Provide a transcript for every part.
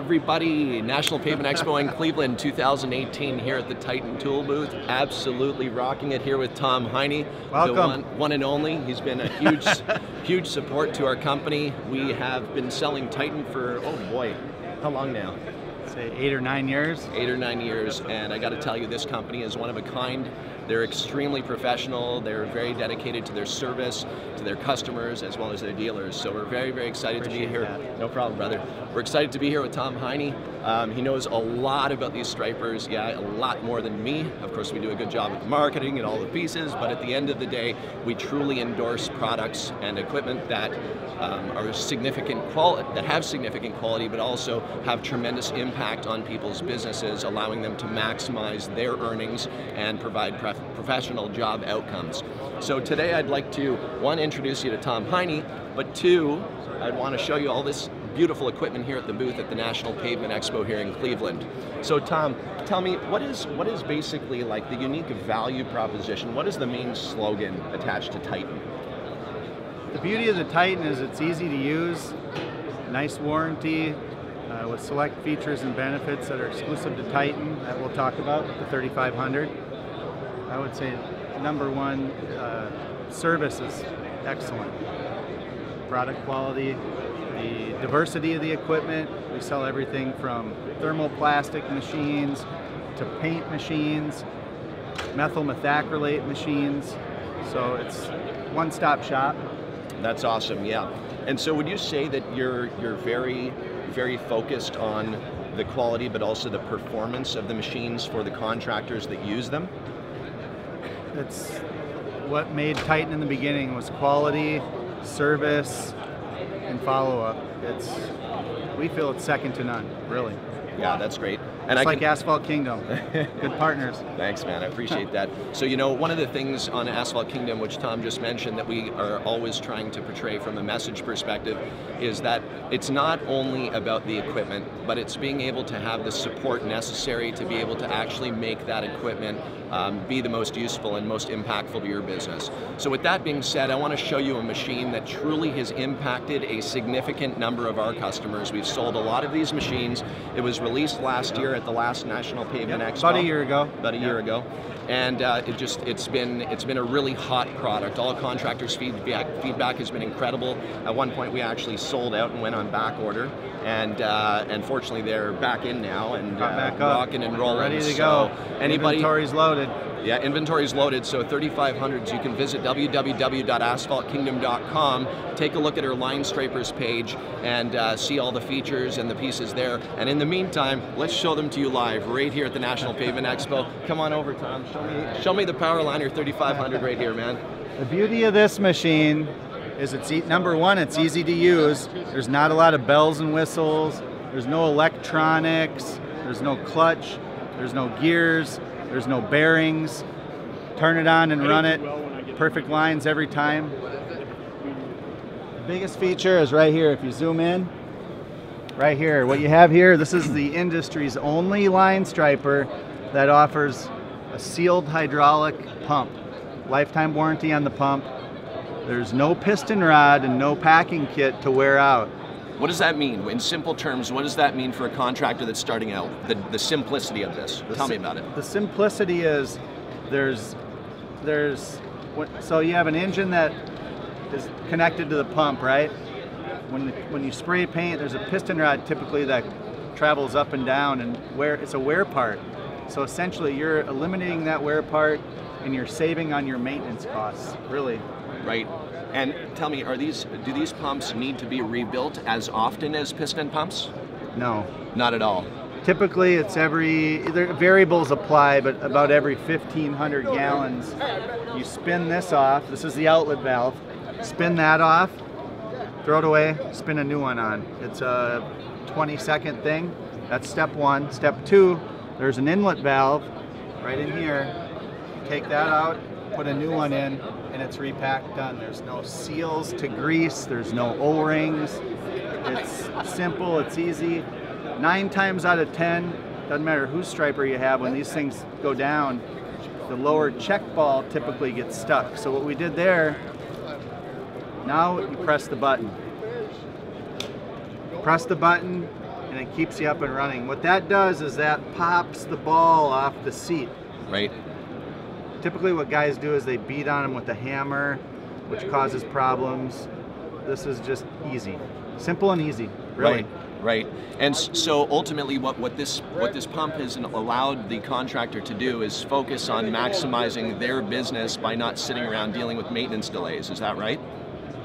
everybody. National Pavement Expo in Cleveland 2018 here at the Titan Tool booth. Absolutely rocking it here with Tom Heine. Welcome. The one and only. He's been a huge, huge support to our company. We have been selling Titan for, oh boy, how long now? Say 8 or 9 years. 8 or 9 years, and I got to tell you, this company is one of a kind. They're extremely professional. They're very dedicated to their service, to their customers, as well as their dealers. So we're very, very excited to be here. No problem, brother. We're excited to be here with Tom Heine. He knows a lot about these stripers, yeah, a lot more than me. Of course, we do a good job with marketing and all the pieces, but at the end of the day, we truly endorse products and equipment that are significant quality, that have significant quality, but also have tremendous impact on people's businesses, allowing them to maximize their earnings and provide professional job outcomes. So today I'd like to, one, introduce you to Tom Heine, but two, I'd want to show you all this beautiful equipment here at the booth at the National Pavement Expo here in Cleveland. So Tom, tell me, what is basically like the unique value proposition? What is the main slogan attached to Titan? The beauty of the Titan is it's easy to use, nice warranty, with select features and benefits that are exclusive to Titan that we'll talk about with the 3500. I would say number one, service is excellent. Product quality, the diversity of the equipment. We sell everything from thermoplastic machines to paint machines, methyl methacrylate machines. So it's one-stop shop. That's awesome, yeah. And so would you say that you're very, very focused on the quality but also the performance of the machines for the contractors that use them? It's what made Titan in the beginning, was quality, service, and follow-up. We feel it's second to none, really. Yeah, that's great. And it's like Asphalt Kingdom. Good partners. Thanks, man. I appreciate that. So, you know, one of the things on Asphalt Kingdom, which Tom just mentioned, that we are always trying to portray from a message perspective, is that it's not only about the equipment, but it's being able to have the support necessary to be able to actually make that equipment be the most useful and most impactful to your business. So with that being said, I want to show you a machine that truly has impacted a significant number of our customers. We've sold a lot of these machines. It was released last year at the last National Pavement Expo. About a year ago. About a year ago. And it's been a really hot product. All contractors' feedback has been incredible. At one point we actually sold out and went on back order, and fortunately they're back in now and back rocking and rolling. Ready to go. Anybody? Inventory's loaded. Yeah, inventory's loaded, so 3500s. You can visit www.asphaltkingdom.com, take a look at our line stripers page, and see all the features and the pieces there. And in the meantime, let's show them to you live right here at the National Pavement Expo. Come on over, Tom. Show me the PowrLiner 3500 right here, man. The beauty of this machine is number one, it's easy to use. There's not a lot of bells and whistles. There's no electronics. There's no clutch. There's no gears. There's no bearings. Turn it on and run it. Perfect lines every time. The biggest feature is right here. If you zoom in, right here, what you have here, this is the industry's only line striper that offers a sealed hydraulic pump. Lifetime warranty on the pump. There's no piston rod and no packing kit to wear out. What does that mean? In simple terms, what does that mean for a contractor that's starting out? The simplicity of this. Tell me about it. The simplicity is so you have an engine that is connected to the pump, right? When you spray paint, there's a piston rod typically that travels up and down, and it's a wear part. So essentially you're eliminating that wear part and you're saving on your maintenance costs, really. Right. And tell me, do these pumps need to be rebuilt as often as piston pumps? No. Not at all. Typically it's variables apply, but about every 1,500 gallons. You spin this off, this is the outlet valve, spin that off, throw it away, spin a new one on. It's a 20-second thing. That's step one. Step two, there's an inlet valve right in here. Take that out, put a new one in, and it's repacked, done. There's no seals to grease, there's no O-rings. It's simple, it's easy. 9 times out of 10, doesn't matter whose striper you have, when these things go down, the lower check ball typically gets stuck. So what we did there, now you press the button. Press the button and it keeps you up and running. What that does is that pops the ball off the seat. Right. Typically what guys do is they beat on them with a hammer, which causes problems. This is just easy. Simple and easy, really. Right. And so ultimately what this pump has allowed the contractor to do is focus on maximizing their business by not sitting around dealing with maintenance delays. Is that right?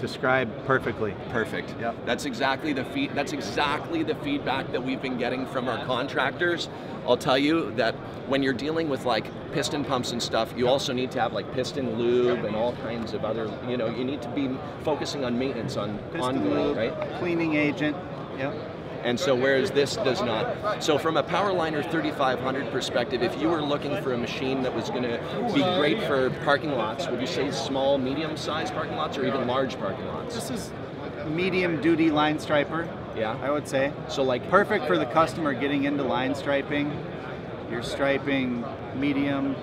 Described perfectly. Perfect. Yep. That's exactly the feedback that we've been getting from our contractors. I'll tell you that when you're dealing with like piston pumps and stuff, you also need to have like piston lube and all kinds of other, you know, you need to be focusing on maintenance on ongoing, right? Cleaning agent. Yep. And so whereas this does not. So from a PowrLiner 3500 perspective, if you were looking for a machine that was going to be great for parking lots, would you say small, medium-sized parking lots or even large parking lots? This is medium-duty line striper, yeah, I would say. So like perfect for the customer getting into line striping. You're striping medium.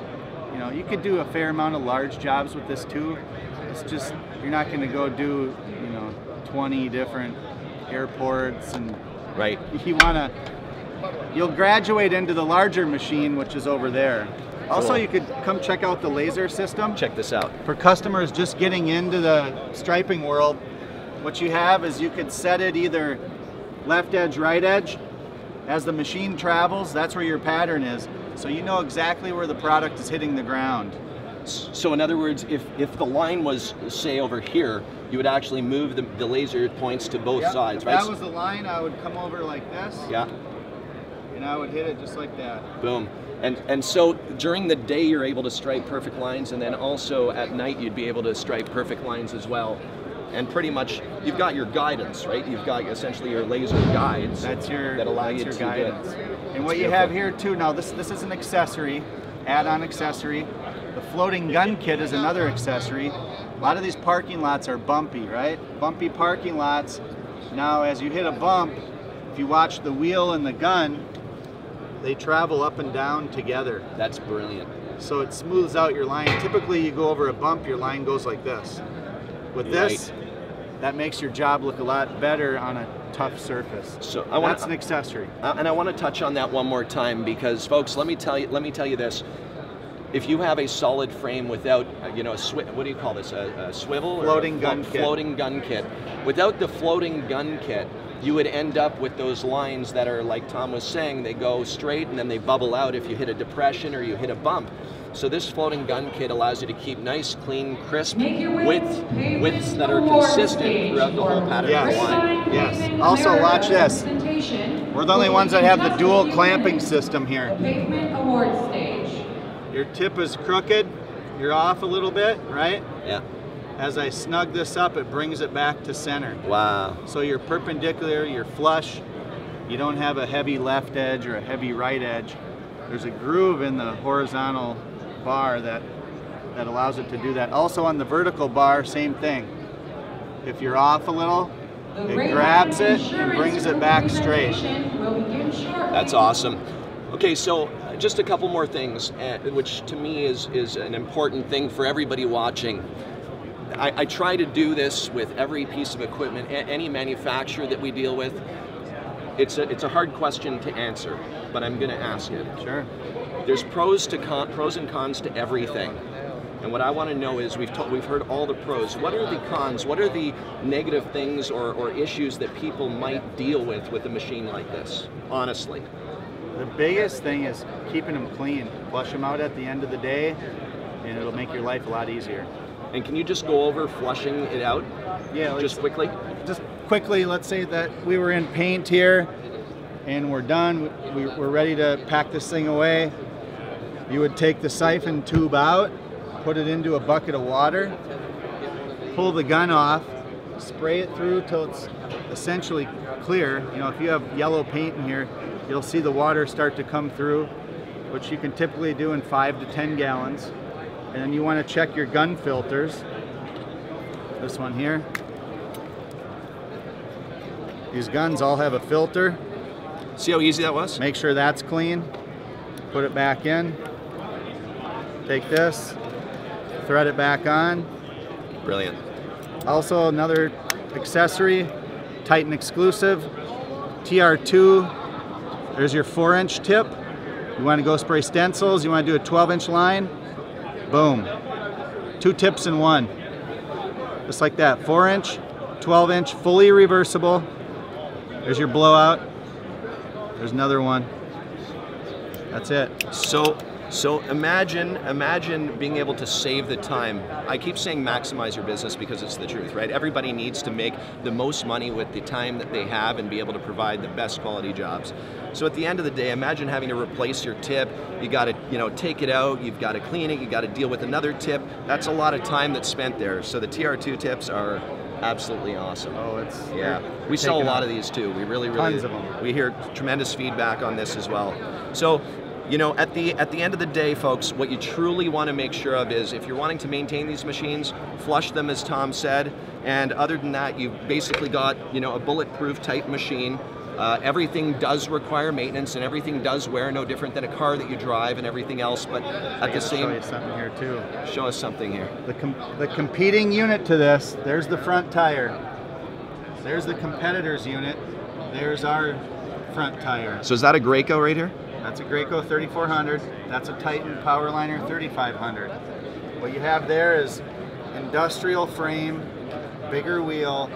You know, you could do a fair amount of large jobs with this too. It's just, you're not going to go do, you know, 20 different airports and right. You'll graduate into the larger machine, which is over there. Also, cool. You could come check out the laser system. Check this out. For customers just getting into the striping world, what you have is you could set it either left edge, right edge. As the machine travels, that's where your pattern is. So you know exactly where the product is hitting the ground. So in other words, if the line was, say, over here, you would actually move the laser points to both sides, right? If that was the line, I would come over like this. Yeah. And I would hit it just like that. Boom. And so during the day, you're able to stripe perfect lines, and then also at night, you'd be able to stripe perfect lines as well. And pretty much, you've got your guidance, right? You've got essentially your laser guides that allow you to guidance. And what you have here too, now this is an accessory, add-on accessory. The floating gun kit is another accessory. A lot of these parking lots are bumpy, right? Bumpy parking lots. Now as you hit a bump, if you watch the wheel and the gun, they travel up and down together. That's brilliant. So it smooths out your line. Typically you go over a bump, your line goes like this. With this, that makes your job look a lot better on a tough surface. So that's an accessory. And I want to touch on that one more time because, folks, let me tell you this. If you have a solid frame without, you know, what do you call this? A swivel? Floating gun kit. Floating gun kit. Without the floating gun kit, you would end up with those lines that are, like Tom was saying, they go straight and then they bubble out if you hit a depression or you hit a bump. So this floating gun kit allows you to keep nice, clean, crisp widths that are consistent throughout the whole pattern of the line. Yes. Also, watch this. We're the only ones that have the dual clamping system here. Your tip is crooked. You're off a little bit, right? Yeah. As I snug this up, it brings it back to center. Wow. So you're perpendicular, you're flush. You don't have a heavy left edge or a heavy right edge. There's a groove in the horizontal bar that allows it to do that. Also on the vertical bar, same thing. If you're off a little, it grabs it and brings it back straight. That's awesome. Okay, so just a couple more things, which to me is an important thing for everybody watching. I try to do this with every piece of equipment, any manufacturer that we deal with. It's a hard question to answer, but I'm going to ask it. Sure. There's pros and cons to everything. And what I want to know is, we've heard all the pros. What are the cons? What are the negative things or issues that people might deal with a machine like this, honestly? The biggest thing is keeping them clean. Flush them out at the end of the day, and it'll make your life a lot easier. And can you just go over flushing it out? Yeah. Just quickly? Just quickly, let's say that we were in paint here, and we're done. We're ready to pack this thing away. You would take the siphon tube out, put it into a bucket of water, pull the gun off, spray it through till it's essentially clear. You know, if you have yellow paint in here, you'll see the water start to come through, which you can typically do in 5 to 10 gallons. And then you want to check your gun filters. This one here. These guns all have a filter. See how easy that was? Make sure that's clean. Put it back in. Take this, thread it back on. Brilliant. Also another accessory, Titan exclusive. TR2, there's your 4-inch tip. You want to go spray stencils, you want to do a 12-inch line, boom. 2 tips in one. Just like that, 4-inch, 12-inch, fully reversible. There's your blowout. There's another one. That's it. So imagine being able to save the time. I keep saying maximize your business because it's the truth, right? Everybody needs to make the most money with the time that they have and be able to provide the best quality jobs. So at the end of the day, imagine having to replace your tip. You got to, take it out. You've got to clean it. You got to deal with another tip. That's a lot of time that's spent there. So the TR2 tips are absolutely awesome. Oh, we sell a lot of these too. We really tons of them. We hear tremendous feedback on this as well. So, at the end of the day, folks, what you truly want to make sure of is if you're wanting to maintain these machines, flush them as Tom said, and other than that, you've basically got, a bulletproof type machine. Everything does require maintenance and everything does wear, no different than a car that you drive and everything else, but at the same... Show you something here too. Show us something here. The competing unit to this, there's the front tire. There's the competitor's unit. There's our front tire. So is that a Graco right here? That's a Graco 3400. That's a Titan PowrLiner 3500. What you have there is industrial frame, bigger wheel,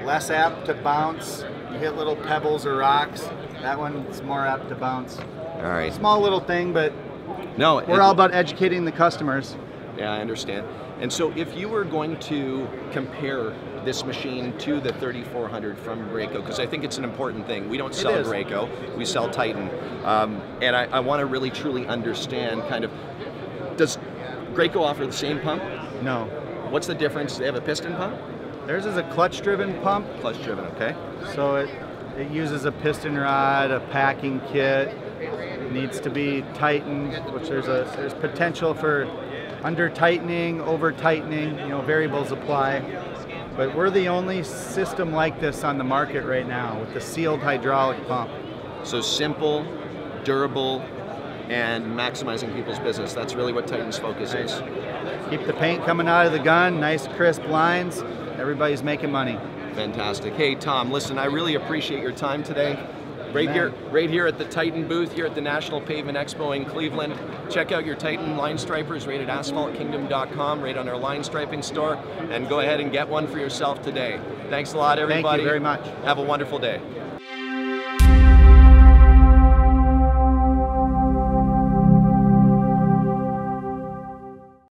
less apt to bounce. You hit little pebbles or rocks. That one's more apt to bounce. All right. Small little thing, but we're all about educating the customers. Yeah, I understand. And so if you were going to compare this machine to the 3400 from Graco, because I think it's an important thing. We don't sell Graco, we sell Titan. And I want to really truly understand does Graco offer the same pump? No. What's the difference? They have a piston pump? Theirs is a clutch-driven pump. Clutch-driven, okay. So it uses a piston rod, a packing kit. It needs to be tightened, which there's potential for under-tightening, over-tightening, variables apply. But we're the only system like this on the market right now with the sealed hydraulic pump. So simple, durable, and maximizing people's business. That's really what Titan's focus is. Keep the paint coming out of the gun, nice crisp lines. Everybody's making money. Fantastic. Hey Tom, listen, I really appreciate your time today. Right here at the Titan booth here at the National Pavement Expo in Cleveland. Check out your Titan line stripers right at asphaltkingdom.com, right on our line striping store, and go ahead and get one for yourself today. Thanks a lot, everybody. Thank you very much. Have a wonderful day.